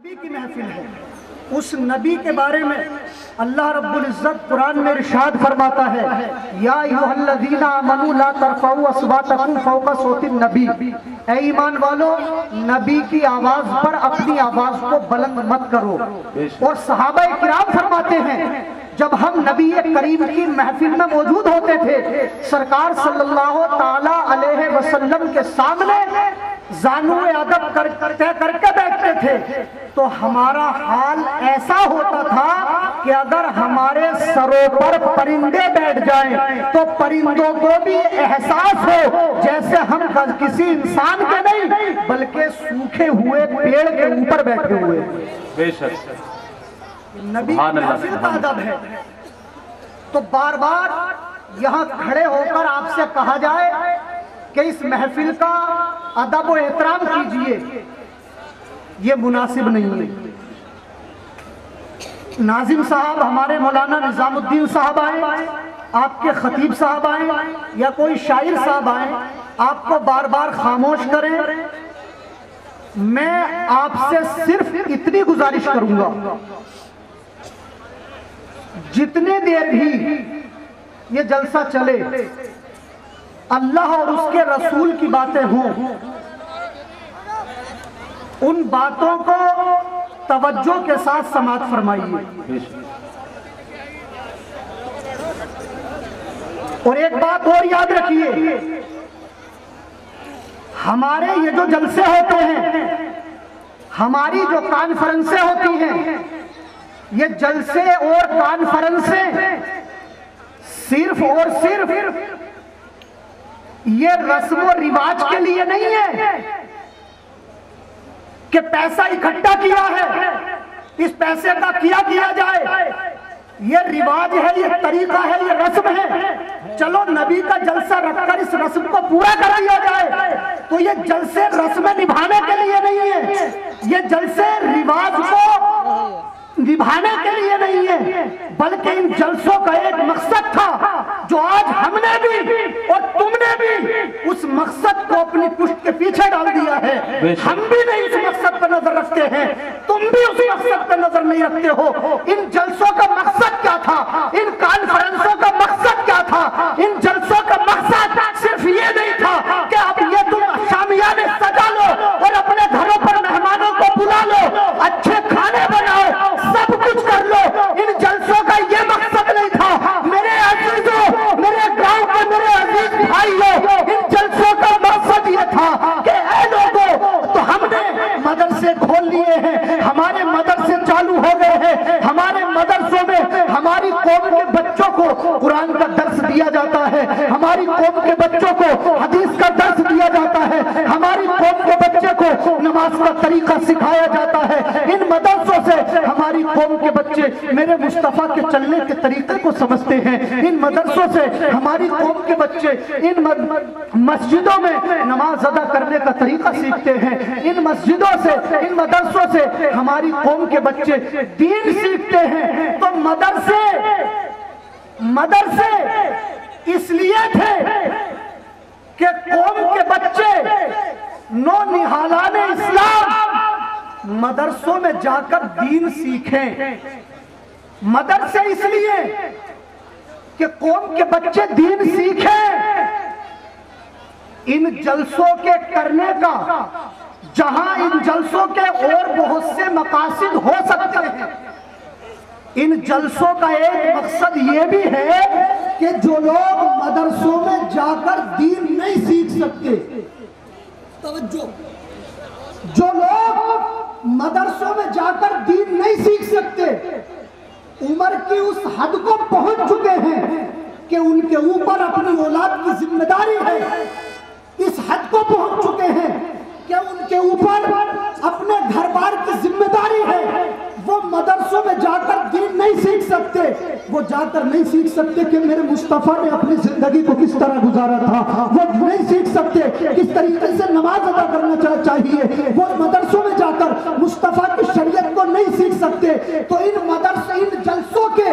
نبی کی محفل ہے، اس نبی کے بارے میں اللہ رب العزت قرآن میں ارشاد فرماتا ہے، یا ایھا الذین آمنوا لا ترفعوا اصواتکم فوق صوت النبی، اے ایمان والو نبی کی آواز پر اپنی آواز کو بلند مت کرو۔ اور صحابہ کرام فرماتے ہیں جب ہم نبی کریم کی محفل میں موجود ہوتے تھے، سرکار صلی اللہ تعالی علیہ وسلم کے سامنے زانو ادب کر کے بیٹھتے تھے تو ہمارا حال ایسا ہوتا تھا کہ اگر ہمارے سروں پر پرندے بیٹھ جائیں تو پرندوں کو بھی احساس ہو جیسے ہم کسی انسان کے نہیں بلکہ سوکھے ہوئے پیڑ کے اوپر بیٹھے ہوئے۔ بے شک نبی کی محفل کا ادب ہے، تو بار بار یہاں کھڑے ہو کر آپ سے کہا جائے کہ اس محفل کا ادب و احترام کیجئے، یہ مناسب نہیں ہے۔ ناظم صاحب ہمارے مولانا نظام الدین صاحب آئے، آپ کے خطیب صاحب آئے یا کوئی شاعر صاحب آئے، آپ کو بار بار خاموش کریں۔ میں آپ سے صرف اتنی گزارش کروں گا، جتنے دیر بھی یہ جلسہ چلے اللہ اور اس کے رسول کی باتیں ہوں، ان باتوں کو توجہ کے ساتھ سماعت فرمائیے۔ اور ایک بات اور یاد رکھیے، ہمارے یہ جو جلسے ہوتے ہیں، ہماری جو کانفرنسیں ہوتی ہیں، یہ جلسے اور کانفرنسیں صرف اور صرف یہ رسم و رواج کے لیے نہیں ہے کہ پیسہ اکٹھا کیا ہے اس پیسے کا کیا جائے، یہ رواج ہے، یہ طریقہ ہے، یہ رسم ہے، چلو نبی کا جلسہ رکھ کر اس رسم کو پورا کر لیا جائے، تو یہ جلسے رسمیں نبھانے کے لیے نہیں ہے، یہ جلسے رواج کو نبھانے کے لیے نہیں ہے، بلکہ ان جلسوں کا ایک مقصد تھا جو آج ہم نے بھی اور تم نے بھی اس مقصد کو اپنی پشت کے پیچھے ڈال دیا ہے۔ ہم بھی نہیں اس مقصد پر نظر رکھتے ہیں، تم بھی اس مقصد پر نظر نہیں رکھتے ہو۔ ان جلسوں کا مقصد کیا تھا؟ ان کانفرنسوں کا مقصد کیا تھا؟ ان جلسوں کا مقصد صرف یہ نہیں تھا کہ اب یہ تم شامیانے سجا لو اور اپنے گھروں پر مہمانوں کو بلا لو، اچھے کھانے بناؤ، سب کچھ کر لو۔ ان جلسوں کا یہ مقصد نہیں تھا میرے عزیزوں، میرے گاؤں کے میرے عزیز بھائیوں، ان جلسوں کا مقصد یہ تھا کہ اے لوگوں تو ہم نے مدرسے کھول لیے ہیں، ہمارے مدرسے چالو ہو گئے ہیں، ہمارے مدرسوں میں ہماری قوم کے بچوں کو قرآن کا درس دیا جاتا ہے، ہماری قوم کے بچوں کو حدیث کا درس دیا جاتا ہے، ہماری قوم کے بچے کو نماز کا طریقہ سکھایا جاتا ہے۔ ان مدرسوں سے ہماری قوم کے بچے میرے مصطفیٰ کے چلنے کے طریقے کو سمجھتے ہیں، ان مدرسوں سے ہماری قوم کے بچے ان مسجدوں میں نماز ادا کرنے کا طریقہ سیکھتے ہیں، ان مسجدوں سے ان مدرسوں سے ہماری قوم کے بچے دین سیکھتے ہیں۔ تو مدرسے اس لیے تھے کہ قوم کے بچے نو نہالان اسلام مدرسوں میں جا کر دین سیکھیں۔ مدرسے اس لیے کہ قوم کے بچے دین سیکھیں۔ ان جلسوں کے کرنے کا جہاں ان جلسوں کے اور بہت سے مقاصد ہو سکتے ہیں، ان جلسوں کا ایک مقصد یہ بھی ہے کہ جو لوگ مدرسوں میں جا کر دین نہیں سیکھ سکتے، توجہ، جو لوگ مدرسوں میں جا کر دین نہیں سیکھ سکتے، عمر کی اس حد کو پہنچ چکے ہیں کہ ان کے اوپر اپنی اولاد کی ذمہ داری ہے، اس حد کو پہنچ چکے ہیں کہ ان کے اوپر اپنے گھر بار کی ذمہ داری ہے، وہ مدرسوں میں جا کر دین نہیں سیکھ سکتے، وہ جا کر نہیں سیکھ سکتے کہ میرے مصطفیٰ نے اپنی زندگی کو کس طرح گزارا تھا، وہ نہیں سیکھ سکتے کس طریقے سے نماز ادا کرنا چاہیے، وہ مدرسوں میں جا کر مصطفیٰ کی شریعت کو نہیں سیکھ سکتے۔ تو ان جلسوں کے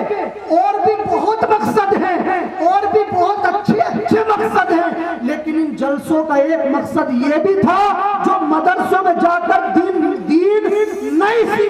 اور بھی بہت مقصد ہیں، اور بھی بہت اچھے مقصد ہیں، لیکن ان جلسوں کا ایک مقصد یہ بھی تھا جو مدرسوں میں جا کر دین نہیں سیکھ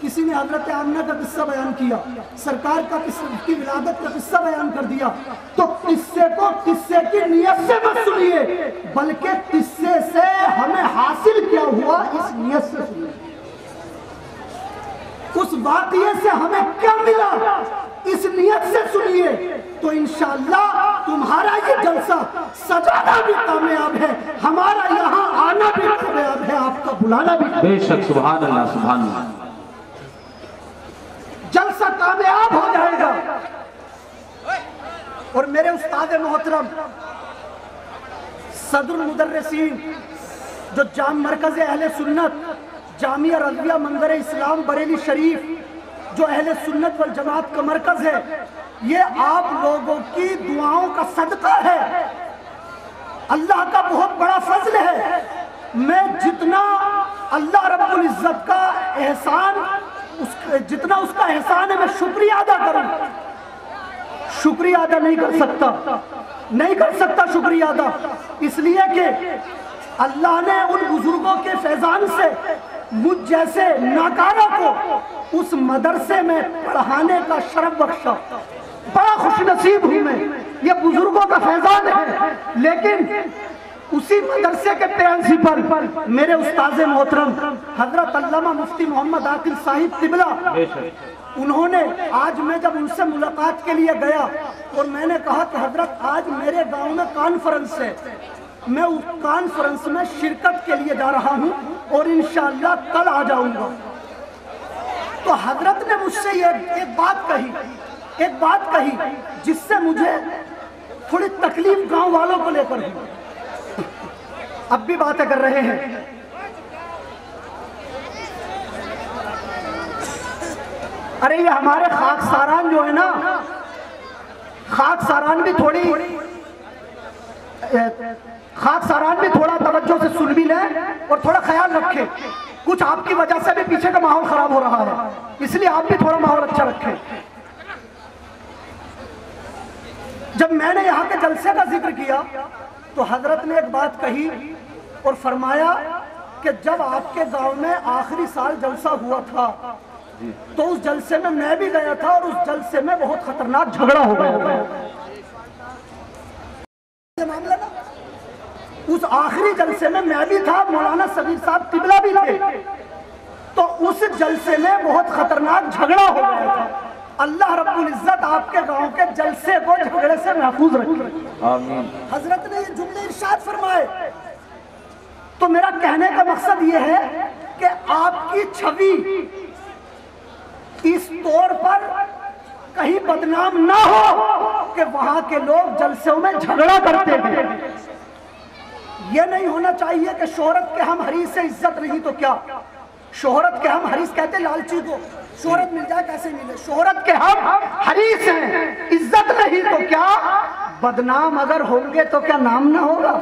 کسی نے حضرت آمنہ کا قصہ بیان کیا، سرکار کا کی ولادت کا قصہ بیان کر دیا، تو قصے کو قصے کی نیت سے مت سنیے، بلکہ قصے سے ہمیں حاصل کیا ہوا اس نیت سے سنیے، اس واقعے سے ہمیں کیا ملا اس نیت سے سنیے، تو انشاءاللہ تمہارا یہ جلسہ سجانا بھی کامیاب ہے، ہمارا یہاں آنا بھی کامیاب ہے، آپ کا بلانا بھی کامیاب ہے۔ بے شک، سبحان اللہ سبحان اللہ، جلسہ کامیاب ہو جائے گا۔ اور میرے استاد محترم صدر المدرسین جو جام مرکز اہل سنت جامعہ رضویہ منظر اسلام بریلی شریف جو اہل سنت والجماعت کا مرکز ہے، یہ آپ لوگوں کی دعاؤں کا صدقہ ہے، اللہ کا بہت بڑا فضل ہے۔ میں جتنا اللہ رب العزت کا احسان جتنا اس کا احسان ہے میں شکریہ ادا کروں، شکریہ ادا نہیں کر سکتا شکریہ ادا، اس لیے کہ اللہ نے ان بزرگوں کے فیضان سے مجھ جیسے ناکارہ کو اس مدرسے میں پڑھانے کا شرف بخشا، بڑا خوش نصیب ہوں میں، یہ بزرگوں کا فیضان ہے۔ لیکن اسی مدرسے کے پرنسپل میرے استاذ محترم حضرت علامہ مفتی محمد عاقل صاحب قبلہ، انہوں نے آج میں جب ان سے ملاقات کے لیے گیا اور میں نے کہا کہ حضرت آج میرے گاؤں میں کانفرنس ہے، میں اس کانفرنس میں شرکت کے لیے جا رہا ہوں اور انشاءاللہ کل آ جاؤں گا، تو حضرت نے مجھ سے ایک بات کہی جس سے مجھے تھوڑی تکلیف گاؤں والوں کو لے کر ہوئی، اب بھی باتیں کر رہے ہیں۔ ارے یہ ہمارے خاک ساران جو ہے نا، خاک ساران بھی تھوڑا توجہ سے سن بھی لیں اور تھوڑا خیال رکھیں، کچھ آپ کی وجہ سے بھی پیچھے کا ماحول خراب ہو رہا ہے، اس لیے آپ بھی تھوڑا ماحول اچھا رکھیں۔ جب میں نے یہاں کے جلسے کا ذکر کیا تو حضرت نے ایک بات کہی اور فرمایا کہ جب آپ کے گاؤں میں آخری سال جلسہ ہوا تھا تو اس جلسے میں بھی گیا تھا اور اس جلسے میں بہت خطرناک جھگڑا ہو گیا، اس آخری جلسے میں بھی تھا، مولانا صغیر صاحب قبلہ بھی تھے، تو اس جلسے میں بہت خطرناک جھگڑا ہو گیا تھا۔ اللہ رب العزت آپ کے گاؤں کے جلسے کو جھگڑے سے محفوظ رکھے، آمین۔ حضرت نے یہ جملے ارشاد فرمائے، تو میرا کہنے کا مقصد یہ ہے کہ آپ کی چھوی اس طور پر کہیں بدنام نہ ہو کہ وہاں کے لوگ جلسوں میں جھگڑا کرتے ہیں، یہ نہیں ہونا چاہیے کہ شہرت کے ہم حریص سے عزت نہیں تو کیا، شہرت کے ہم حریص کہتے ہیں لالچی کو، شہرت مل جائے کیسے ملے، شہرت کے ہم حریص ہیں، عزت نہیں تو کیا، بدنام اگر ہوں گے تو کیا نام نہ ہوگا،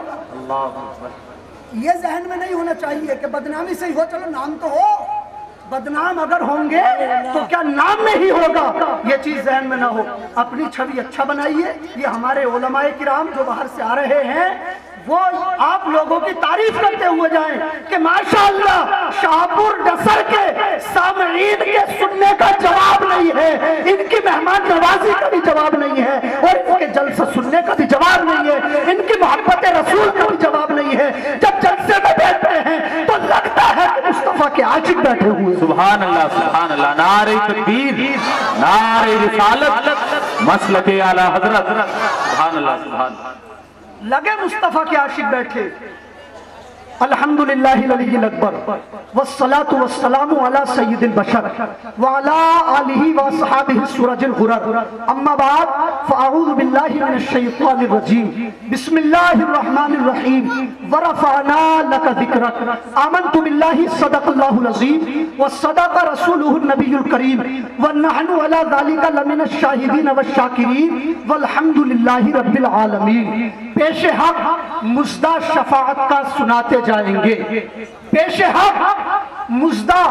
یہ ذہن میں نہیں ہونا چاہیے کہ بدنامی سے ہی ہو، چلو نام تو ہو، بدنام اگر ہوں گے تو کیا نام نہیں ہوگا، یہ چیز ذہن میں نہ ہو، اپنی چھوی اچھا بنائیے۔ یہ ہمارے علماء کرام جو باہر سے آ رہے ہیں وہ آپ لوگوں کی تعریف کرتے ہوئے جائیں کہ ماشاءاللہ شاہپور ڈسر کے سامعین کے سننے کا جواب نہیں ہے، ان کی مہمان نوازی کا بھی جواب نہیں ہے، اور ان کے جلسہ سننے کا بھی جواب نہیں ہے، ان کی محبت رسول کا بھی جواب نہیں ہے۔ جب جلسے میں بیٹھتے ہیں تو لگتا ہے کہ مصطفیٰ کے عاشق بیٹھے ہوئے۔ سبحان اللہ سبحان اللہ، نعرہ تکبیر، نعرہ رسالت، مسلک اعلی حضرت، سبحان اللہ سبحان اللہ، لگے مصطفیٰ کے عاشق بیٹھے۔ الحمدللہ العلی الاکبر والصلاة والسلام علی سید البشر وعلی آلہ وصحابہ السرج الغرر، اما بعد فاعوذ باللہ من الشیطان الرجیم، بسم اللہ الرحمن الرحیم، ورفعنا لک ذکرک، آمنت باللہ صدق اللہ العظیم وصدق رسولہ النبی الکریم ونحن علی ذالک لمن الشاہدین والشاکرین والحمدللہ رب العالمین۔ پیش حق مزدہ شفاعت کا سناتے جائیں گے، پیش حق مزدہ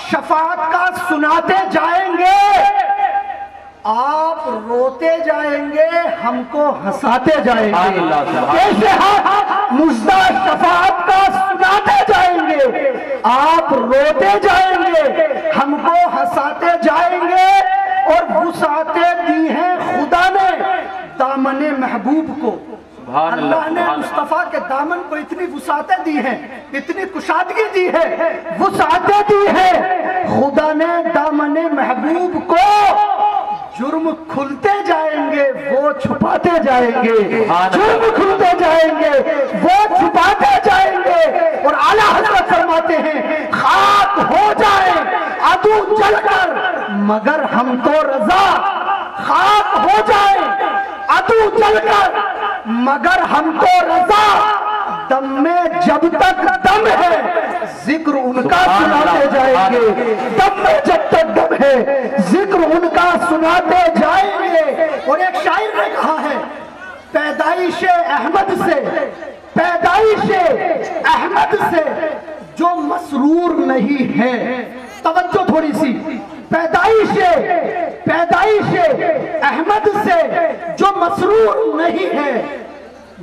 شفاعت کا سناتے جائیں گے، آپ روتے جائیں گے، ہم کو ہنساتے جائیں گے، پیش حق مزدہ شفاعت کا سناتے جائیں گے، آپ روتے جائیں گے، ہم کو ہنساتے جائیں گے، اور وسعتیں دی ہیں خدا نے دامن محبوب کو۔ اللہ نے مصطفیٰ کے دامن کو اتنی وسعتیں دی ہیں، اتنی کشادگی دی ہے، وسعتیں دی ہے خدا نے دامن محبوب کو۔ جرم کھلتے جائیں گے وہ چھپاتے جائیں گے، جرم کھلتے جائیں گے وہ چھپاتے جائیں گے۔ اور اعلیٰ حضرت فرماتے ہیں خاک ہو جائے عدو جل کر مگر ہم تو رضا، خاک ہو جائے عدو جل کر مگر ہم تو رضا، دم میں جب تک دم ہے ذکر ان کا سناتے جائیں گے، دم میں جب تک دم ہے ذکر ان کا سناتے جائیں گے۔ اور ایک شاعر نے کہا ہے پیدائش احمد سے، پیدائش احمد سے جو مسرور نہیں ہے، توجہ تھوڑی سی، پیدائش احمد سے جو مسرور نہیں ہے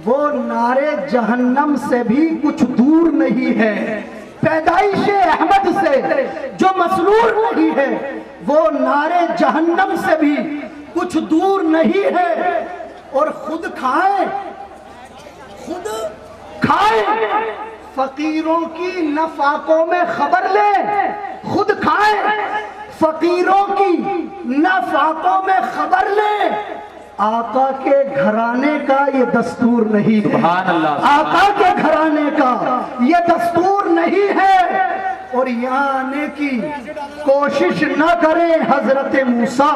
وہ نارے جہنم سے بھی کچھ دور نہیں ہے۔ پیدائش احمد سے جو مسرور نہیں ہے وہ نارے جہنم سے بھی کچھ دور نہیں ہے۔ اور خود کھائیں، خود کھائیں، فقیروں کی نفاقوں میں خبر لیں، خود کھائیں فقیروں کی نفاقوں میں خبر لیں۔ آقا کے گھرانے کا یہ دستور نہیں ہے، سبحان اللہ، آقا کے گھرانے کا یہ دستور نہیں ہے۔ اور یہاں آنے کی کوشش نہ کریں حضرت موسیٰ،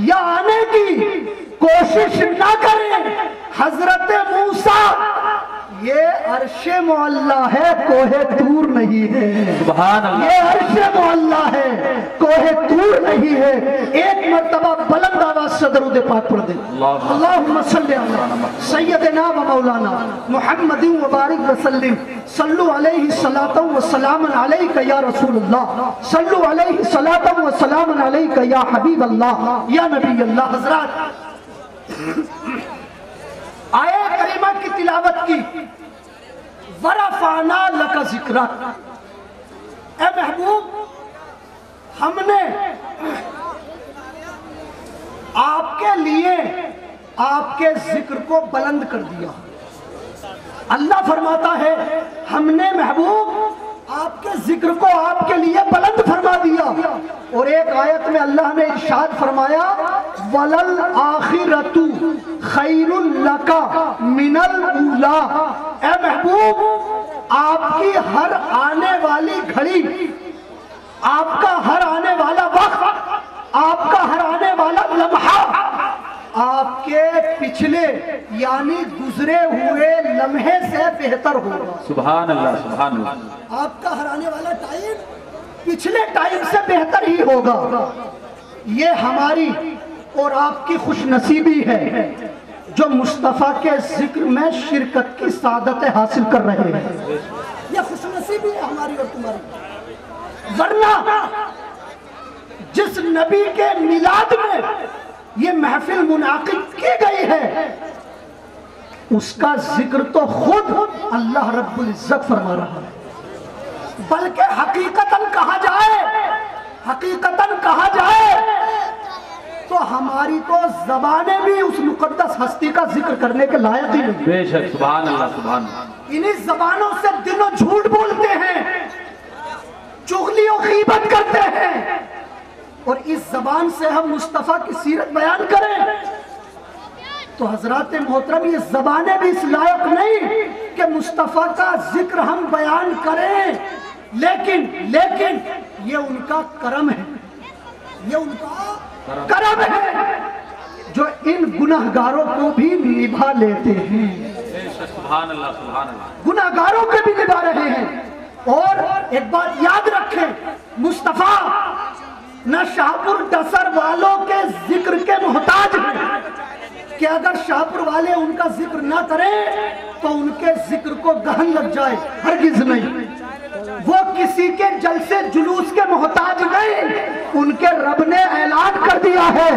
یہاں آنے کی کوشش نہ کریں حضرت موسیٰ، یہ عرش معلی ہے کوہ طور نہیں ہے، سبحان اللہ، یہ عرش معلی ہے کوہ طور نہیں ہے۔ ایک مرتبہ بلند آواز سے درود پاک پڑھ دیں، اللہم صلی علی سیدنا و مولانا محمد وبارک وسلم، صلو علیہ صلاۃ و سلام علیک یا رسول اللہ، صلو علیہ صلاۃ و سلام علیک یا حبیب اللہ یا نبی اللہ۔ حضرات آیے کریمہ کی تلاوت کی، وَرَفَعْنَا لَكَ ذِكْرَكَ، اے محبوب ہم نے آپ کے لیے آپ کے ذکر کو بلند کر دیا۔ اللہ فرماتا ہے ہم نے محبوب آپ کے ذکر کو آپ کے لیے بلند فرما دیا۔ اور ایک آیت میں اللہ نے ارشاد فرمایا وَلَلْآخِرَةُ خَيْرٌ لَكَ مِنَ الْأُولَىٰ، اے محبوب آپ کی ہر آنے والی گھڑی، آپ کا ہر آنے والا وقت، آپ کا ہر آنے والا لمحہ آپ کے پچھلے یعنی گزرے ہوئے لمحے سے بہتر ہوگا۔ سبحان اللہ، سبحان اللہ، آپ کا ہر آنے والا ٹائم پچھلے ٹائم سے بہتر ہی ہوگا۔ یہ ہماری اور آپ کی خوش نصیبی ہے جو مصطفیٰ کے ذکر میں شرکت کی سعادت حاصل کر رہے ہیں، یہ خوش نصیبی ہے ہماری اور تمہاری۔ ورنہ جس نبی کے میلاد میں یہ محفل منعقد کی گئی ہے اس کا ذکر تو خود اللہ رب العزت فرما رہا ہے، بلکہ حقیقتاً کہا جائے تو ہماری تو زبانیں بھی اس مقدس ہستی کا ذکر کرنے کے لائق ہی نہیں۔ بے شک، سبحان اللہ، سبحان اللہ، انہی زبانوں سے دلوں جھوٹ بولتے ہیں، چغلی و غیبت کرتے ہیں، اور اس زبان سے ہم مصطفیٰ کی سیرت بیان کریں تو حضرات محترم یہ زبانیں بھی اس لائق نہیں کہ مصطفیٰ کا ذکر ہم بیان کریں، لیکن یہ ان کا کرم ہے، یہ ان کا کرم ہے جو ان گناہگاروں کو بھی نبھا لیتے ہیں، سبحان اللہ، سبحان اللہ، گناہگاروں کو بھی نبھا رہے ہیں۔ اور ایک بات یاد رکھیں، مصطفیٰ نہ شاہپور ڈسر والوں کے ذکر کے محتاج ہیں کہ اگر شاہپور والے ان کا ذکر نہ کریں تو ان کے ذکر کو گہن لگ جائے، ہرگز نہیں۔ وہ کسی کے جلسے جلوس کے محتاج نہیں، ان کے رب نے اعلان کر دیا ہے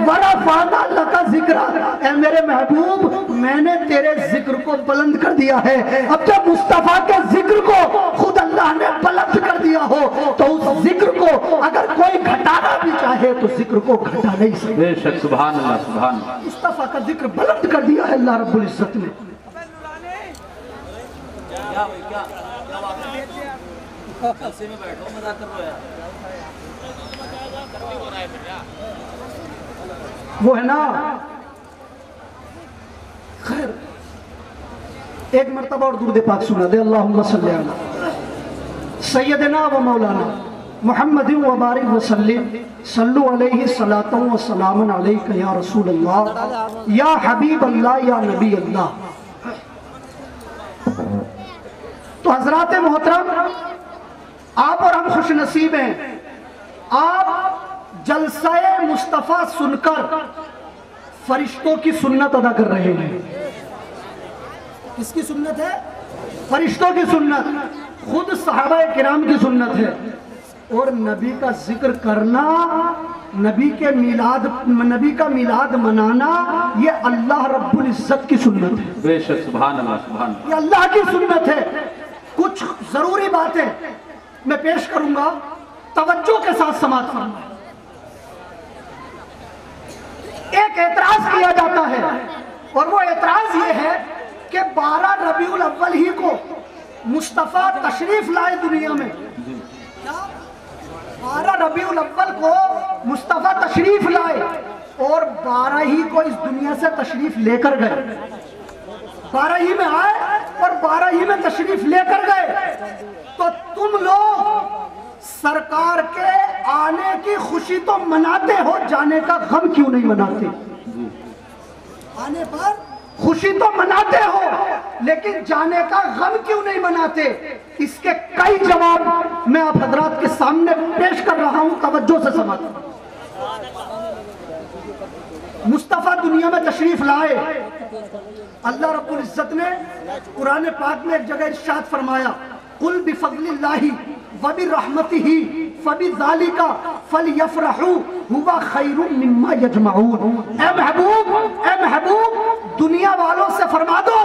وَرَفَعْنَا لَكَ ذِكْرَكَ، اے میرے محبوب میں نے تیرے ذکر کو بلند کر دیا ہے۔ اب جب مصطفیٰ کے ذکر کو خود اللہ نے بلند کر دیا ہو تو اس ذکر کو اگر کوئی گھٹانا بھی چاہے تو ذکر کو گھٹا نہیں سکتے. بے شک سبحان اللہ سبحان اللہ. مصطفیٰ کا ذکر بلند کر دیا ہے اللہ رب العزت نے. وہ ہے نا خیر ایک مرتبہ اور درود پاک سنا دے. اللہم صلی علی سیدنا و مولانا محمد و بارک وسلم صلو علیہ صلاۃ و سلام علیک یا رسول اللہ یا حبیب اللہ یا نبی اللہ. تو حضرات محترم آپ اور ہم خوش نصیب ہیں. آپ جلسہ مصطفیٰ سن کر فرشتوں کی سنت ادا کر رہے ہیں. کس کی سنت ہے؟ فرشتوں کی سنت. خود صحابہ کرام کی سنت ہے. اور نبی کا ذکر کرنا، نبی کا میلاد منانا، یہ اللہ رب العزت کی سنت ہے. بے شک سبحان اللہ سبحان اللہ. یہ اللہ کی سنت ہے. کچھ ضروری باتیں میں پیش کروں گا، توجہ کے ساتھ سماعت فرمائیں. ایک اعتراض کیا جاتا ہے اور وہ اعتراض یہ ہے کہ 12 ربیع الاول ہی کو مصطفیٰ تشریف لائے دنیا میں. 12 ربیع الاول کو مصطفیٰ تشریف لائے اور 12 ہی کو اس دنیا سے تشریف لے کر گئے. 12 ہی میں آئے اور 12 ہی میں تشریف لے کر گئے. تو تم لوگ سرکار کے آنے کی خوشی تو مناتے ہو، جانے کا غم کیوں نہیں مناتے؟ آنے پر خوشی تو مناتے ہو لیکن جانے کا غم کیوں نہیں مناتے؟ اس کے کئی جواب میں آپ حضرات کے سامنے پیش کر رہا ہوں، توجہ سے سماعت. مصطفیٰ دنیا میں تشریف لائے. اللہ رب العزت نے قرآن پاک میں ایک جگہ ارشاد فرمایا قُلْ بِفَضْلِ اللَّهِ وَبِرَحْمَتِهِ فَبِذَلِكَ فَلْيَفْرَحُوا هُوَ خَيْرٌ مِّمَّا يَجْمَعُونَ. اے محبوب دنیا والوں سے فرما دو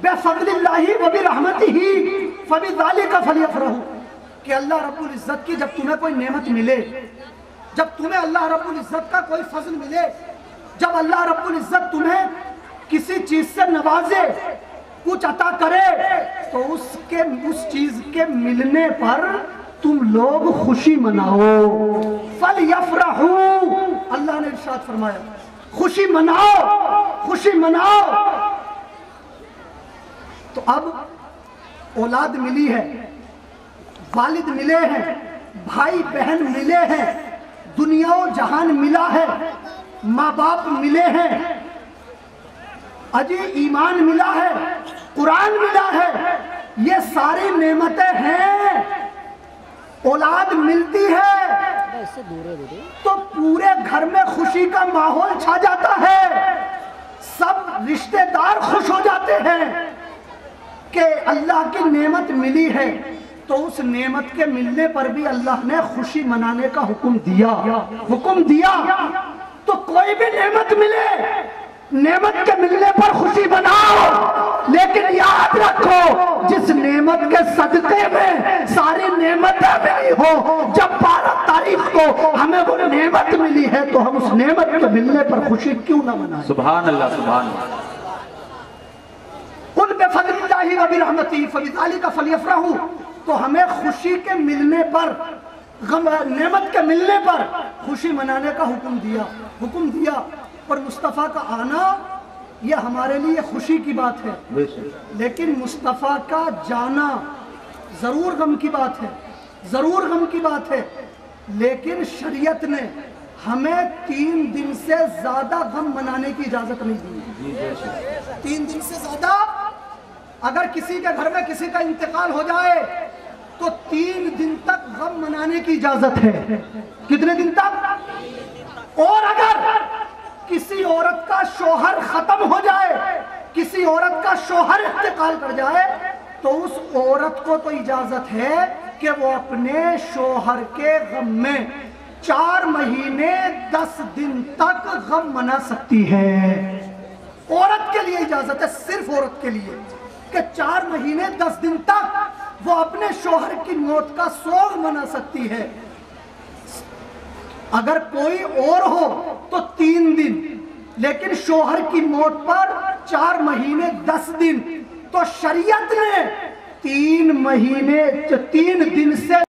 بِفَضْلِ اللَّهِ وَبِرَحْمَتِهِ فَبِذَلِكَ فَلْيَفْرَحُوا کہ اللہ رب العزت کی جب تمہیں کوئی نعمت ملے، جب تمہیں اللہ رب العزت کا کوئی فضل ملے، جب اللہ رب العزت تمہیں کسی چیز سے نوازے، کچھ عطا کرے، تو اس چیز کے ملنے پر تم لوگ خوشی مناؤ. فَلْيَفْرَحُوا اللہ نے ارشاد فرمایا خوشی مناؤ، خوشی مناؤ. تو اب اولاد ملی ہے، والد ملے ہیں، بھائی بہن ملے ہیں، دنیا و جہان ملا ہے، ماں باپ ملے ہیں، اجی ایمان ملا ہے، قرآن ملا ہے. یہ ساری نعمتیں ہیں. اولاد ملتی ہے تو پورے گھر میں خوشی کا ماحول چھا جاتا ہے. سب رشتہ دار خوش ہو جاتے ہیں کہ اللہ کی نعمت ملی ہے. تو اس نعمت کے ملنے پر بھی اللہ نے خوشی منانے کا حکم دیا. تو کوئی بھی نعمت ملے، نعمت کے ملنے پر خوشی مناؤ، لیکن یاد رکھو جس نعمت کے صدقے میں ساری نعمتیں ملی ہو، جب 12 تاریخ کو ہمیں وہ نعمت ملی ہے تو ہم اس نعمت کے ملنے پر خوشی کیوں نہ منائیں؟ سبحان اللہ سبحان اللہ. قُلْ بِفَضْلِ اللَّهِ وَبِرَحْمَتِهِ فَبِذَلِكَ فَلْيَفْرَحُوا تو ہمیں خوشی کے ملنے پر، نعمت کے ملنے پر خوشی منانے کا حکم دیا. اور مصطفیٰ کا آنا یہ ہمارے لیے خوشی کی بات ہے، لیکن مصطفیٰ کا جانا ضرور غم کی بات ہے، ضرور غم کی بات ہے. لیکن شریعت نے ہمیں 3 دن سے زیادہ غم منانے کی اجازت نہیں دی. 3 دن سے زیادہ اگر کسی کے گھر میں کسی کا انتقال ہو جائے تو 3 دن تک غم منانے کی اجازت ہے. کتنے دن تک؟ اور اگر کسی عورت کا شوہر ختم ہو جائے، کسی عورت کا شوہر انتقال کر جائے تو اس عورت کو تو اجازت ہے کہ وہ اپنے شوہر کے غم میں 4 مہینے 10 دن تک غم منا سکتی ہے. عورت کے لیے اجازت ہے، صرف عورت کے لیے، کہ 4 مہینے 10 دن تک وہ اپنے شوہر کی موت کا سوگ منا سکتی ہے. اگر کوئی اور ہو تو 3 دن، لیکن شوہر کی موت پر 4 مہینے 10 دن. تو شریعت نے 3 مہینے 3 دن سے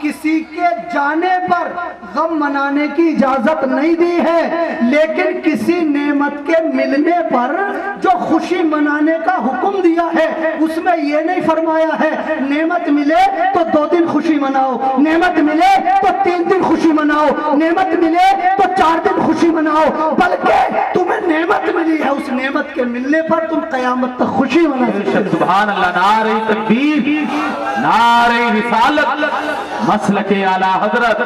کسی کے جانے پر غم منانے کی اجازت نہیں دی ہے، لیکن کسی نعمت کے ملنے پر جو خوشی منانے کا حکم دیا ہے اس میں یہ نہیں فرمایا ہے نعمت ملے تو 2 دن خوشی مناؤ، نعمت ملے تو 3 دن خوشی مناؤ، نعمت ملے تو 4 دن خوشی مناؤ، بلکہ تمہیں نعمت ملی ہے، اس نعمت کے ملنے پر تم قیامت تک خوشی مناؤ. سبحان اللہ. نعرہ تکبیر، نعرہ رسالت، مسلک اعلی حضرت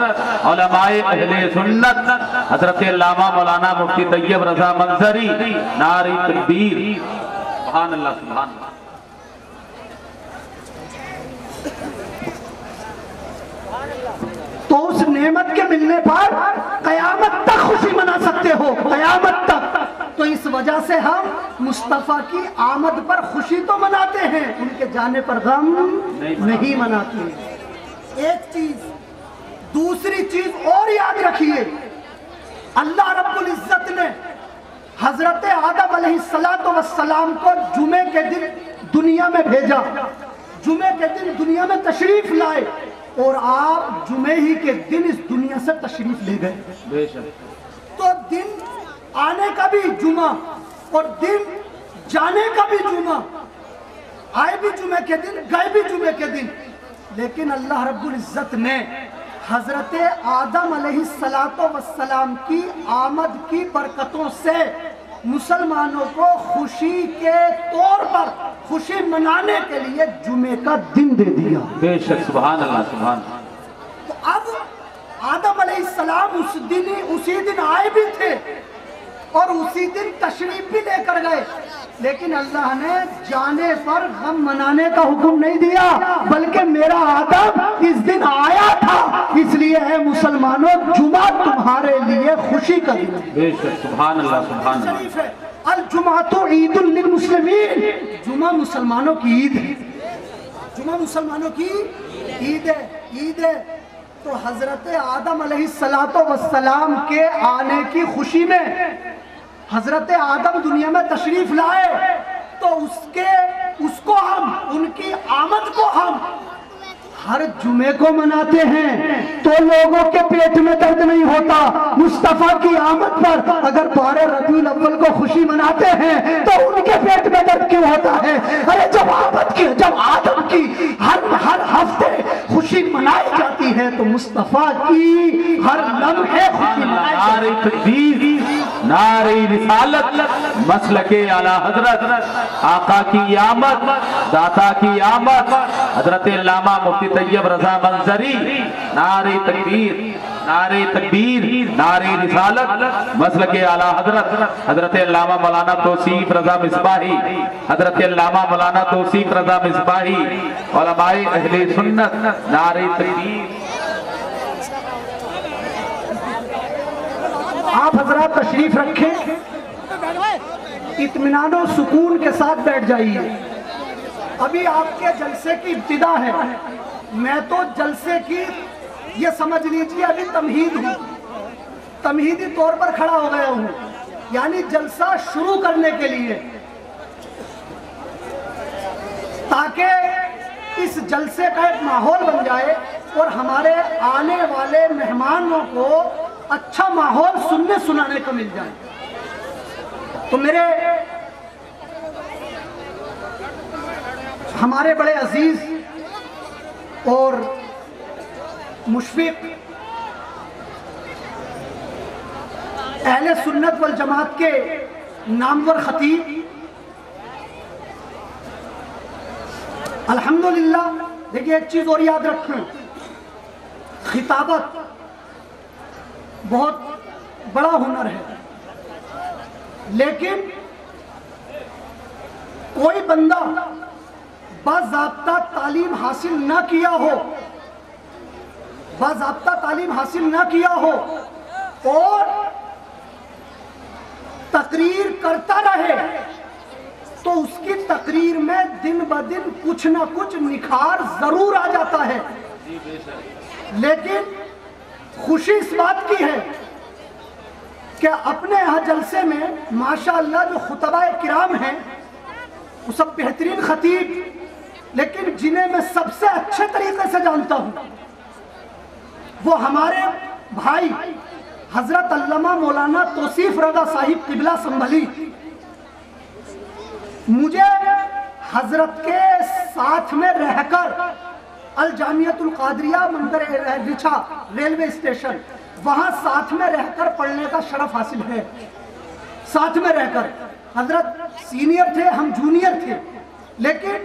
علماء اہل سنت حضرت علامہ مولانا مفتی طیب رضا منظری. نعرہ تکبیر. سبحان اللہ سبحان اللہ. تو اس نعمت کے ملنے پر قیامت تک خوشی منا سکتے ہو، قیامت تک. تو اس وجہ سے ہم مصطفیٰ کی آمد پر خوشی تو مناتے ہیں، ان کے جانے پر غم نہیں مناتے ہیں. ایک چیز، دوسری چیز اور یاد رکھیے، اللہ رب العزت نے حضرت آدم علیہ السلام کو جمعے کے دن دنیا میں بھیجا، جمعے کے دن دنیا میں تشریف لائے، اور آپ جمعے ہی کے دن اس دنیا سے تشریف لے گئے. تو دن آنے کا بھی جمعہ اور دن جانے کا بھی جمعہ، آئے بھی جمعے کے دن گئے بھی جمعے کے دن. لیکن اللہ رب العزت نے حضرت آدم علیہ السلام کی آمد کی برکتوں سے مسلمانوں کو خوشی کے طور پر خوشی منانے کے لیے جمعے کا دن دے دیا. بے شک. سبحان اللہ سبحان اللہ. تو اب آدم علیہ السلام اسی دن آئے بھی تھے اور اسی دن تشریف بھی لے کر گئے، لیکن اللہ نے جانے پر غم منانے کا حکم نہیں دیا، بلکہ میرا آدم اس دن آیا تھا، اس لیے ہے مسلمانوں جمعہ تمہارے لیے خوشی کا دن. بے شک. سبحان اللہ سبحان اللہ. الجمعۃ عید للمسلمین، جمعہ مسلمانوں کی عید ہے، جمعہ مسلمانوں کی عید ہے، عید ہے. تو حضرت آدم علیہ السلام کے آنے کی خوشی میں حضرت آدم دنیا میں تشریف لائے، تو اس کو ہم، ان کی آمد کو ہم ہر جمعے کو مناتے ہیں، تو لوگوں کے پیٹ میں درد نہیں ہوتا. مصطفیٰ کی آمد پر اگر 12 ربیع الاول کو خوشی مناتے ہیں تو ان کے پیٹ میں درد کیوں ہوتا ہے؟ ارے جب آمد کی، جب آدم کی ہر ہفتے خوشی منائی جاتی ہے تو مصطفیٰ کی ہر لمحے خوشی منائی جاتی ہے. نعرہ تکبیر، نعرہ رسالت، مسلک اعلی حضرت آقا کی آمد، داتا کی آمد، حضرت علامہ مفتی طیب رضا منظری. نعرہ تکبیر، نعرہ تکبیر، نعرہ رسالت، مسلک اعلی حضرت حضرت علامہ مولانا توصیف رضا مصباحی، حضرت علامہ مولانا توصیف رضا مصباحی، علماء اہل سنت. نعرہ تکبیر. آپ حضرات تشریف رکھیں، اطمینان و سکون کے ساتھ بیٹھ جائیے. ابھی آپ کے جلسے کی ابتدا ہے، میں تو جلسے کی یہ سمجھ لیجیے ابھی تمہید ہوں، تمہیدی طور پر کھڑا ہو گیا ہوں، یعنی جلسہ شروع کرنے کے لیے، تاکہ اس جلسے کا ایک ماحول بن جائے اور ہمارے آنے والے مہمانوں کو اچھا ماحول سننے سنانے کا مل جائے. تو ہمارے بڑے عزیز اور مشفق اہل سنت والجماعت کے نامور خطیب، الحمدللہ. دیکھیں ایک چیز اور یاد رکھیں، خطابت بہت بڑا ہنر ہے، لیکن کوئی بندہ باضابطہ تعلیم حاصل نہ کیا ہو، باضابطہ تعلیم حاصل نہ کیا ہو اور تقریر کرتا رہے تو اس کی تقریر میں دن بدن کچھ نہ کچھ نکھار ضرور آ جاتا ہے، لیکن خوشی اس بات کی ہے کہ اپنے یہاں جلسے میں ماشاءاللہ جو خطبہ کرام ہیں وہ سب بہترین خطیب، لیکن جنہیں میں سب سے اچھے طریقے سے جانتا ہوں وہ ہمارے بھائی حضرت علامہ مولانا توصیف رضا صاحب قبلہ سنبھلی۔ مجھے حضرت کے ساتھ میں رہ کر الجامعۃ القادریہ منظر رچھا ریلوے اسٹیشن وہاں ساتھ میں رہ کر پڑھنے کا شرف حاصل ہے۔ ساتھ میں رہ کر حضرت سینئر تھے، ہم جونیئر تھے، لیکن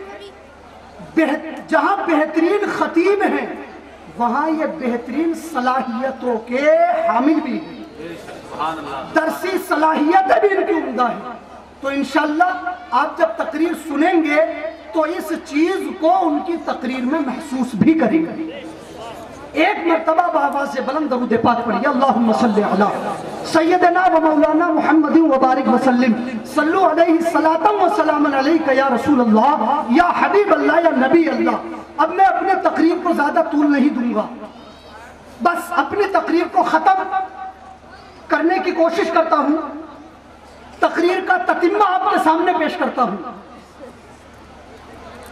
جہاں بہترین خطیب ہیں وہاں یہ بہترین صلاحیتوں کے حامل بھی ہیں، درسی صلاحیتیں بھی ان کی عمدہ ہیں۔ تو انشاءاللہ آپ جب تقریر سنیں گے تو اس چیز کو ان کی تقریر میں محسوس بھی کریں گے۔ ایک مرتبہ بآواز بلند درود پاک پڑھیے، اللہم صلی علی سیدنا و مولانا محمد وبارک وسلم، صلو علیہ الصلاۃ والسلام علیک یا رسول اللہ یا حبیب اللہ یا نبی اللہ۔ اب میں اپنے تقریر کو زیادہ طول نہیں دوں گا، بس اپنی تقریر کو ختم کرنے کی کوشش کرتا ہوں، تقریر کا تتمہ آپ کے سامنے پیش کرتا ہوں۔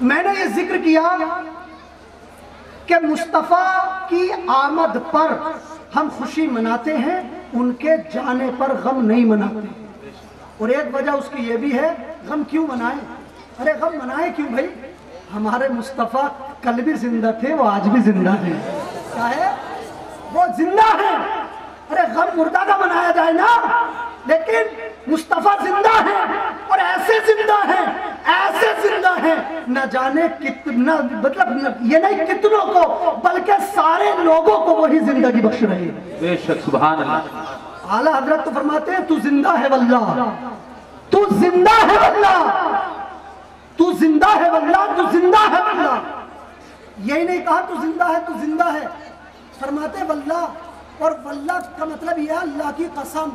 میں نے یہ ذکر کیا کہ مصطفیٰ کی آمد پر ہم خوشی مناتے ہیں، ان کے جانے پر غم نہیں مناتے۔ اور ایک وجہ اس کی یہ بھی ہے، غم کیوں منائیں؟ ارے غم منائیں کیوں بھائی؟ ہمارے مصطفیٰ کل بھی زندہ تھے، وہ آج بھی زندہ ہیں۔ کیا ہے؟ وہ زندہ ہیں۔ ارے غم مردہ کا منایا جائے نا، لیکن مصطفیٰ زندہ ہیں، اور ایسے زندہ ہیں، ایسے زندہ ہیں، نہ جانے کتنا، مطلب یہ نہیں کتنوں کو، بلکہ سارے لوگوں کو وہی زندگی بخش رہے ہیں۔ بے شک، سبحان اللہ۔ اعلیٰ حضرت تو فرماتے ہیں تو زندہ ہے واللہ، تو زندہ ہے واللہ، تو زندہ ہے واللہ، تو زندہ ہے واللہ۔ یہی نہیں کہا تو زندہ ہے، تو زندہ ہے، فرماتے واللہ، اور واللہ کا مطلب یہ ہے اللہ کی قسم،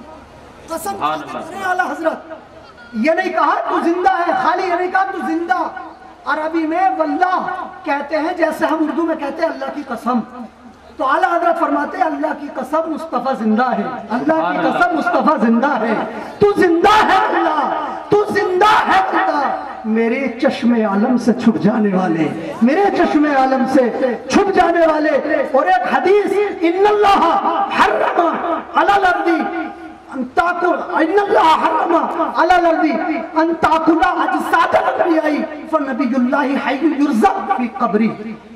قسم کریں اعلیٰ حضرت۔ یہ نہیں کہا تو زندہ ہے، خالی یہ نہیں کہا تو زندہ۔ عربی میں واللہ کہتے ہیں جیسے ہم اردو میں کہتے ہیں اللہ کی قسم۔ تو اعلیٰ حضرت فرماتے ہیں اللہ کی قسم مصطفیٰ زندہ ہے، اللہ کی قسم مصطفیٰ زندہ ہے، تو زندہ ہے اللہ، تو زندہ ہے اللہ۔ میرے چشم عالم سے چھپ جانے والے، میرے چشم عالم سے چھپ جانے والے۔ اور ایک حدیث، ان اللہ حرم علی الارض ان تاکل، ان اللہ حرم علی الارض ان تاکل اجساد الانبیاء فنبی اللہ حی یرزق فی قبری۔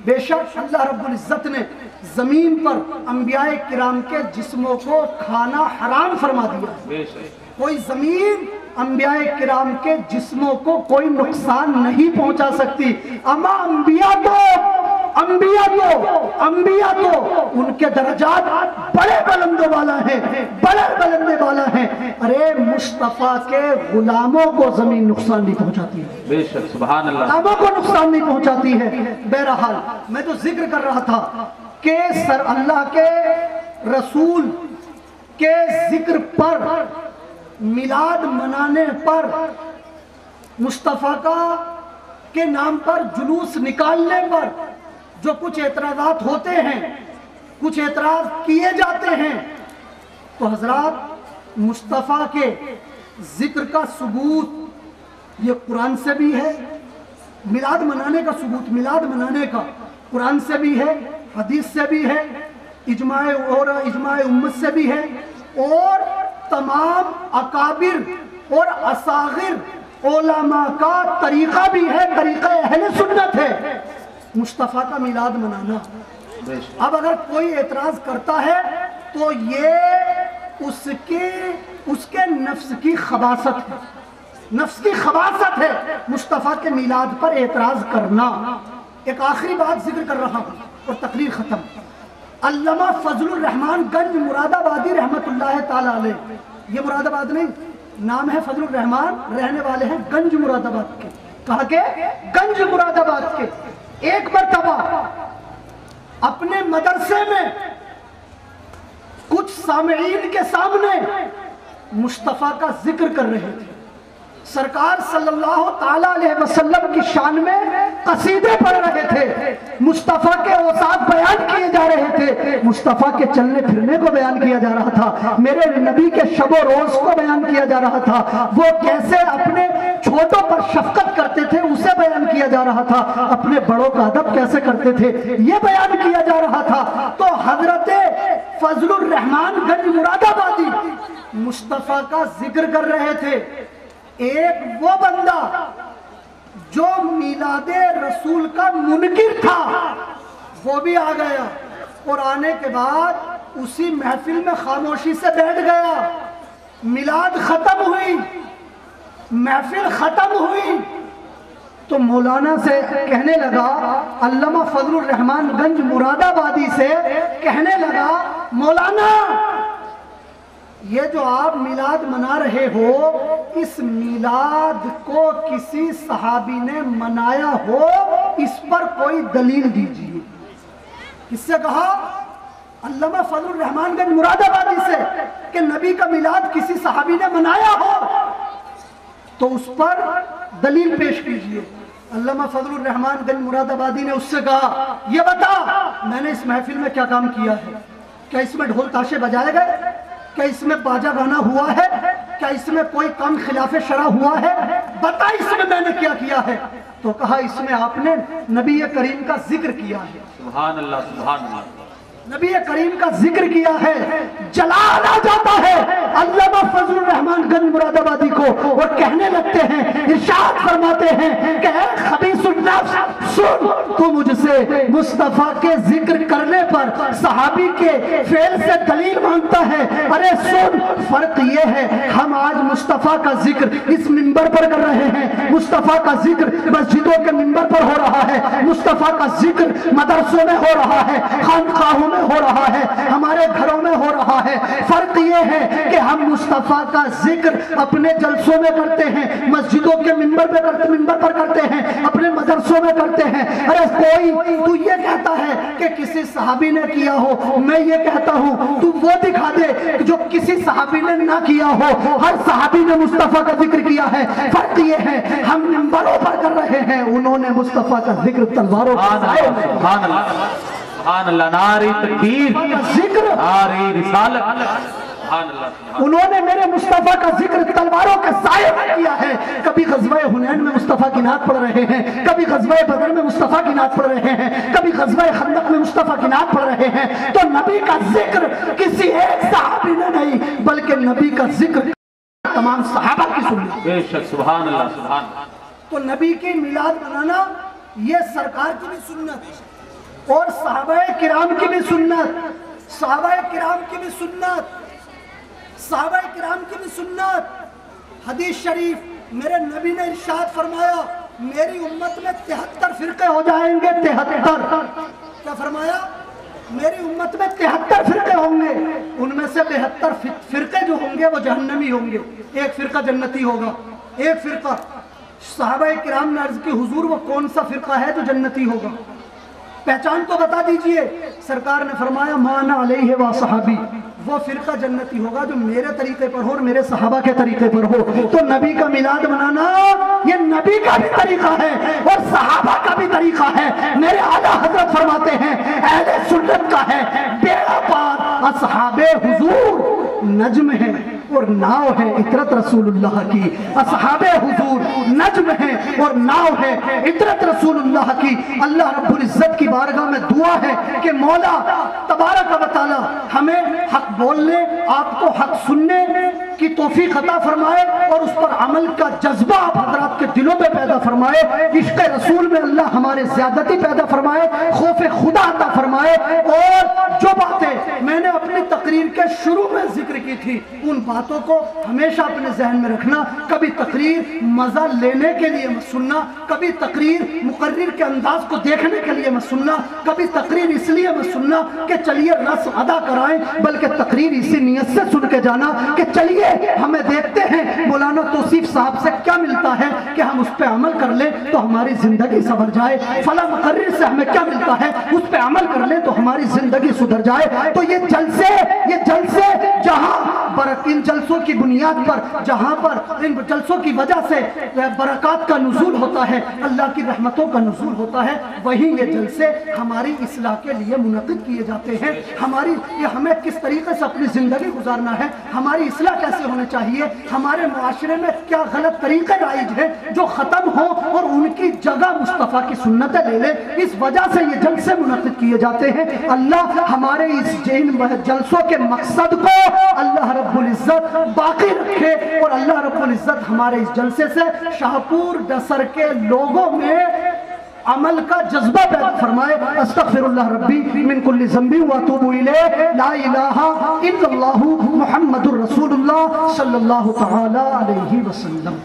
بے شک اللہ رب العزت نے زمین پر انبیاء کرام کے جسموں کو کھانا حرام فرما دیا۔ کوئی زمین انبیاء کرام کے جسموں کو کوئی نقصان نہیں پہنچا سکتی، اما انبیاء تو ان کے درجات بڑے بلندوں والا ہیں، بڑے بلندے والا ہیں۔ ارے مصطفیٰ کے غلاموں کو زمین نقصان نہیں پہنچاتی ہے، بے شک، سبحان اللہ، غلاموں کو نقصان نہیں پہنچاتی ہے۔ بہرحال میں تو ذکر کر رہا تھا کہ اللہ کے رسول کے ذکر پر، میلاد منانے پر، مصطفیٰ کے نام پر جلوس نکالنے پر جو کچھ اعتراضات ہوتے ہیں، کچھ اعتراض کیے جاتے ہیں، تو حضرات مصطفیٰ کے ذکر کا ثبوت یہ قرآن سے بھی ہے، میلاد منانے کا ثبوت میلاد منانے کا قرآن سے بھی ہے، حدیث سے بھی ہے، اجماع امت سے بھی ہے، اور تمام اکابر اور اصاغر علماء کا طریقہ بھی ہے، طریقہ اہل سنت ہے مصطفیٰ کا میلاد منانا۔ اب اگر کوئی اعتراض کرتا ہے تو یہ اس کے نفس کی خباثت ہے، نفس کی خباثت ہے مصطفیٰ کے میلاد پر اعتراض کرنا۔ ایک آخری بات ذکر کر رہا ہوں اور تقریر ختم۔ علامہ فضل الرحمان گنج مراد آبادی رحمت اللہ تعالی علیہ، یہ مراد آباد نہیں، نام ہے فضل الرحمان، رہنے والے ہیں گنج مراد آباد کے، کہا کہ گنج مراد آباد کے۔ ایک مرتبہ اپنے مدرسے میں کچھ سامعین کے سامنے مصطفیٰ کا ذکر کر رہے تھے، سرکار صلی اللہ تعالیٰ علیہ وسلم کی شان میں قصیدے پڑھ رہے تھے، مصطفیٰ کے اوصاف بیان کیے جا رہے تھے، مصطفیٰ کے چلنے پھرنے کو بیان کیا جا رہا تھا، میرے نبی کے شب و روز کو بیان کیا جا رہا تھا، وہ کیسے اپنے چھوٹوں پر شفقت کرتے تھے اسے بیان کیا جا رہا تھا، اپنے بڑوں کا ادب کیسے کرتے تھے یہ بیان کیا جا رہا تھا۔ تو حضرت فضل الرحمان گنج مراد آبادی مصطفیٰ کا ذکر کر رہے تھے۔ ایک وہ بندہ جو میلاد رسول کا منکر تھا وہ بھی آ گیا اور آنے کے بعد اسی محفل میں خاموشی سے بیٹھ گیا۔ میلاد ختم ہوئی، محفل ختم ہوئی تو مولانا سے کہنے لگا، علامہ فضل الرحمان گنج مراد آبادی سے کہنے لگا، مولانا یہ جو آپ میلاد منا رہے ہو اس میلاد کو کسی صحابی نے منایا ہو اس پر کوئی دلیل دیجیے۔ کس سے کہا؟ علامہ فضل الرحمان گنج مراد آبادی سے کہ نبی کا میلاد کسی صحابی نے منایا ہو تو اس پر دلیل پیش کیجیے۔ علامہ فضل الرحمان گنج مراد آبادی نے اس سے کہا، یہ بتا میں نے اس محفل میں کیا کام کیا ہے؟ کیا اس میں ڈھول تاشے بجائے گئے؟ کیا اس میں باجا گانا ہوا ہے؟ کیا اس میں کوئی کام خلاف شرع ہوا ہے؟ بتا اس میں نے کیا ہے؟ تو کہا اس میں آپ نے نبی کریم کا ذکر کیا ہے۔ سبحان اللہ سبحان اللہ، نبی کریم کا ذکر کیا ہے۔ جلال آ جاتا ہے علامہ فضل الرحمان گنج مراد آبادی کو، وہ کہنے لگتے ہیں، ارشاد فرماتے ہیں کہ اے خبیث النفس سن، تو مجھ سے مصطفیٰ کے ذکر کرنے پر صحابی کے فعل سے دلیل مانگتا ہے۔ ارے سن، فرق یہ ہے ہم آج مصطفیٰ کا ذکر اس منبر پر کر رہے ہیں، مصطفیٰ کا ذکر مسجدوں کے منبر پر ہو رہا ہے، مصطفیٰ کا ذکر مدرسوں میں ہو رہا ہے، خانقاہوں میں ہو رہا ہے، ہمارے گھروں میں ہو رہا ہے۔ فرق یہ ہے کہ ہم مصطفیٰ کا ذکر اپنے جلسوں میں کرتے ہیں، مسجدوں کے منبر پر کرتے ہیں، اپنے مدرسوں میں کرتے ہیں۔ ارے کوئی تو یہ کہتا ہے کہ کسی صحابی نے کیا ہو، میں یہ کہتا ہوں تو وہ دکھا دے جو کسی صحابی نے نہ کیا ہو۔ ہر صحابی نے مصطفیٰ کا ذکر کیا ہے، فرق یہ ہے ہم منبروں پر کر رہے ہیں، انہوں نے مصطفیٰ کا ذکر تلواروں پر سبحان اللہ سبحان اللہ، نعرہ تکبیر، ذکر نعرہ رسالت، سبحان اللہ، انہوں نے میرے مصطفیٰ کا ذکر تلواروں کے سائے میں کیا ہے۔ کبھی غزوہ حنین میں مصطفیٰ کی نعت پڑھ رہے ہیں، کبھی غزوہ بدر میں مصطفیٰ کی نعت پڑھ رہے ہیں، کبھی غزوہ خندق میں مصطفیٰ کی نعت پڑھ رہے ہیں۔ تو نبی کا ذکر کسی ایک صحابی نے نہیں بلکہ نبی کا ذکر تمام صحابہ کی سنت۔ بے شک، سبحان اللہ سبحان اللہ۔ تو نبی کی میلاد منانا یہ سرکار کی بھی سنت اور صحابہ کرام کی بھی سنت، صحابہ کرام کی بھی سنت، صحابہ کرام کی بھی سنت۔ حدیث شریف میرے نبی نے ارشاد فرمایا، میری امت میں 73 فرقے ہو جائیں گے، 73۔ کیا فرمایا؟ میری امت میں 73 فرقے ہوں گے، ان میں سے 72 فرقے جو ہوں گے وہ جہنمی ہوں گے، ایک فرقہ جنتی ہوگا، ایک فرقہ۔ صحابہ کرام نے عرض کی حضور وہ کون سا فرقہ ہے جو جنتی ہوگا؟ پہچان تو بتا دیجئے۔ سرکار نے فرمایا مانا علیہ و صحابی، وہ فرقہ جنتی ہوگا جو میرے طریقے پر ہو اور میرے صحابہ کے طریقے پر ہو۔ تو نبی کا میلاد منانا یہ نبی کا بھی طریقہ ہے اور صحابہ کا بھی طریقہ ہے۔ میرے اعلیٰ حضرت فرماتے ہیں اہل سنت کا ہے بیڑا پار اصحاب حضور نجم ہے اور ناؤ ہے عطرت رسول اللہ کی۔ اصحاب حضور نجم ہے اور ناؤ ہے عطرت رسول اللہ کی۔ اللہ رب العزت کی بارگاہ میں دعا ہے کہ مولا تبارک و تعالی ہمیں حق بولنے، آپ کو حق سننے کی توفیق عطا فرمائے اور اس پر عمل کا جذبہ آپ حضرات کے دلوں میں پیدا فرمائے۔ عشق رسول میں اللہ ہمارے زیادتی پیدا فرمائے، خوف خدا عطا فرمائے۔ اور جو باتیں میں نے اپنی تقریر کے شروع میں ذکر کی تھی ان باتوں کو ہمیشہ اپنے ذہن میں رکھنا۔ کبھی تقریر مزہ لینے کے لیے مت سننا، کبھی تقریر مقرر کے انداز کو دیکھنے کے لیے مت سننا، کبھی تقریر اس لیے مت سننا کہ چلیے رسم ادا کرائیں، بلکہ تقریر اسی نیت سے سن کے جانا کہ چلیے ہمیں دیکھتے ہیں مولانا توصیف صاحب سے کیا ملتا ہے کہ ہم اس پہ عمل کر لیں تو ہماری زندگی سنور جائے، فلاں مقرر سے ہمیں کیا ملتا ہے اس پہ عمل کر لیں تو ہماری زندگی سدھر جائے۔ تو یہ جلسے جہاں ان جلسوں کی بنیاد پر، جہاں پر ان جلسوں کی وجہ سے برکات کا نزول ہوتا ہے، اللہ کی رحمتوں کا نزول ہوتا ہے، وہی یہ جلسے ہماری اصلاح کے لیے منعقد کیے جاتے ہیں۔ ہمیں کس طریقے سے اپنی زندگی گزارنا ہے، ہماری اصلاح کیسے ہونے چاہیے، ہمارے معاشرے میں کیا غلط طریقے رائج ہیں جو ختم ہو اور ان کی جگہ مصطفیٰ کی سنتیں لے لے، اس وجہ سے یہ جلسے منعقد کیے جاتے ہیں۔ اللہ ہمارے اس جلسوں کے مقصد کو اللہ رب العزت باقی رکھے، اور اللہ رب العزت ہمارے اس جلسے سے شاہپور ڈسر کے لوگوں میں عمل کا جذبہ پیدا فرمائے۔ استغفر اللہ ربی من کل ذنب واتوب الیہ، لا الہ الا اللہ محمد الرسول اللہ صلی اللہ تعالی علیہ وسلم۔